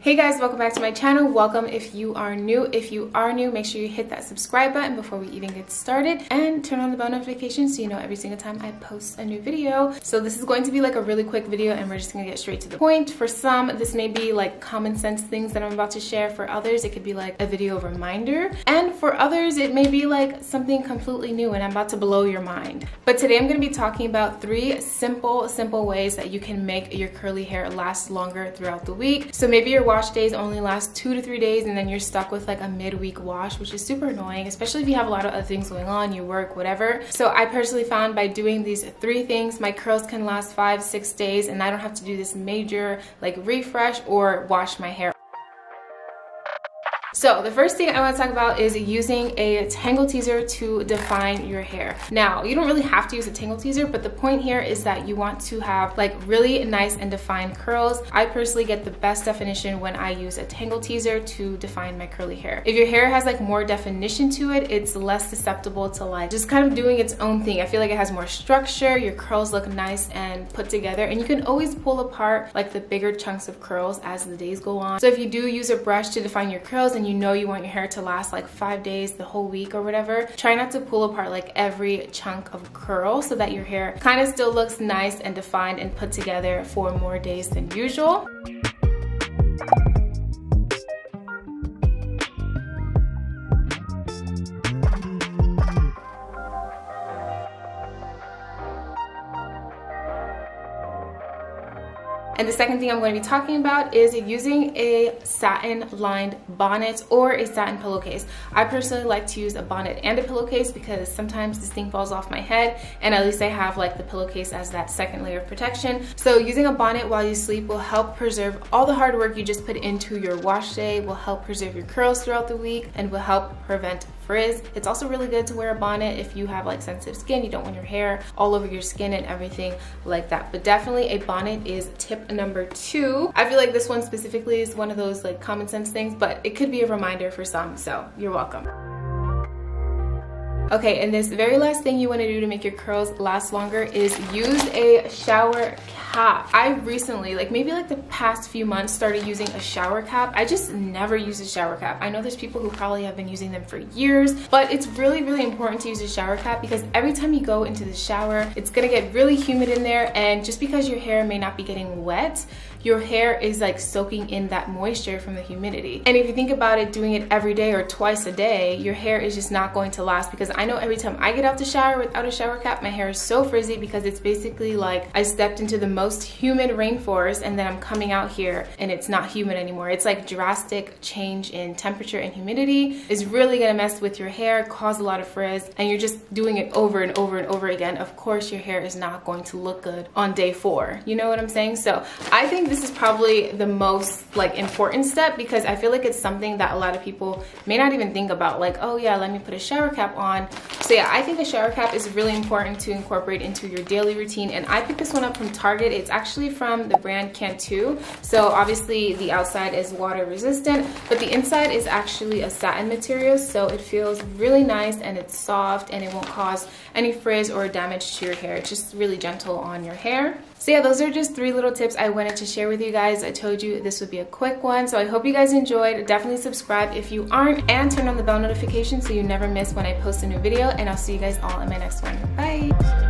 Hey guys, welcome back to my channel. Welcome if you are new. If you are new, make sure you hit that subscribe button before we even get started and turn on the bell notification so you know every single time I post a new video. So this is going to be like a really quick video and we're just gonna get straight to the point. For some, this may be like common sense things that I'm about to share. For others, it could be like a video reminder. And for others, it may be like something completely new and I'm about to blow your mind. But today I'm gonna be talking about 3 simple ways that you can make your curly hair last longer throughout the week. So maybe your wash days only last 2 to 3 days and then you're stuck with like a midweek wash, which is super annoying, especially if you have a lot of other things going on, you work, whatever. So I personally found by doing these 3 things, my curls can last 5-6 days and I don't have to do this major like refresh or wash my hair. So the first thing I want to talk about is using a Tangle Teezer to define your hair. Now, you don't really have to use a Tangle Teezer, but the point here is that you want to have like really nice and defined curls. I personally get the best definition when I use a Tangle Teezer to define my curly hair. If your hair has like more definition to it, it's less susceptible to like just kind of doing its own thing. I feel like it has more structure, your curls look nice and put together, and you can always pull apart like the bigger chunks of curls as the days go on. So if you do use a brush to define your curls and you know you want your hair to last like 5 days, the whole week or whatever, try not to pull apart like every chunk of curl so that your hair kind of still looks nice and defined and put together for more days than usual. And the second thing I'm going to be talking about is using a satin lined bonnet or a satin pillowcase. I personally like to use a bonnet and a pillowcase because sometimes this thing falls off my head and at least I have like the pillowcase as that second layer of protection. So using a bonnet while you sleep will help preserve all the hard work you just put into your wash day, will help preserve your curls throughout the week, and will help prevent frizz. It's also really good to wear a bonnet if you have like sensitive skin, you don't want your hair all over your skin and everything like that. But definitely a bonnet is tip number 2. I feel like this one specifically is one of those like common sense things, but it could be a reminder for some, so you're welcome. Okay, and this very last thing you want to do to make your curls last longer is use a shower cap. I recently, like maybe like the past few months, started using a shower cap. I just never used a shower cap. I know there's people who probably have been using them for years, but it's really important to use a shower cap because every time you go into the shower, it's gonna get really humid in there, and just because your hair may not be getting wet, your hair is like soaking in that moisture from the humidity. And if you think about it, doing it every day or twice a day, your hair is just not going to last, because I know every time I get out the shower without a shower cap, my hair is so frizzy because it's basically like I stepped into the most humid rainforest and then I'm coming out here and it's not humid anymore. It's like drastic change in temperature and humidity is really gonna mess with your hair, cause a lot of frizz, and you're just doing it over and over and over again. Of course, your hair is not going to look good on day 4. You know what I'm saying? So I think this is probably the most like important step, because I feel like it's something that a lot of people may not even think about, like, oh yeah, let me put a shower cap on. So yeah, I think a shower cap is really important to incorporate into your daily routine, and I picked this one up from Target. It's actually from the brand Cantu. So obviously the outside is water resistant, but the inside is actually a satin material, so it feels really nice and it's soft and it won't cause any frizz or damage to your hair. It's just really gentle on your hair. So yeah, those are just 3 little tips I wanted to share with you guys. I told you this would be a quick one, so I hope you guys enjoyed. Definitely subscribe if you aren't, and turn on the bell notification so you never miss when I post a new video, and I'll see you guys all in my next one. Bye!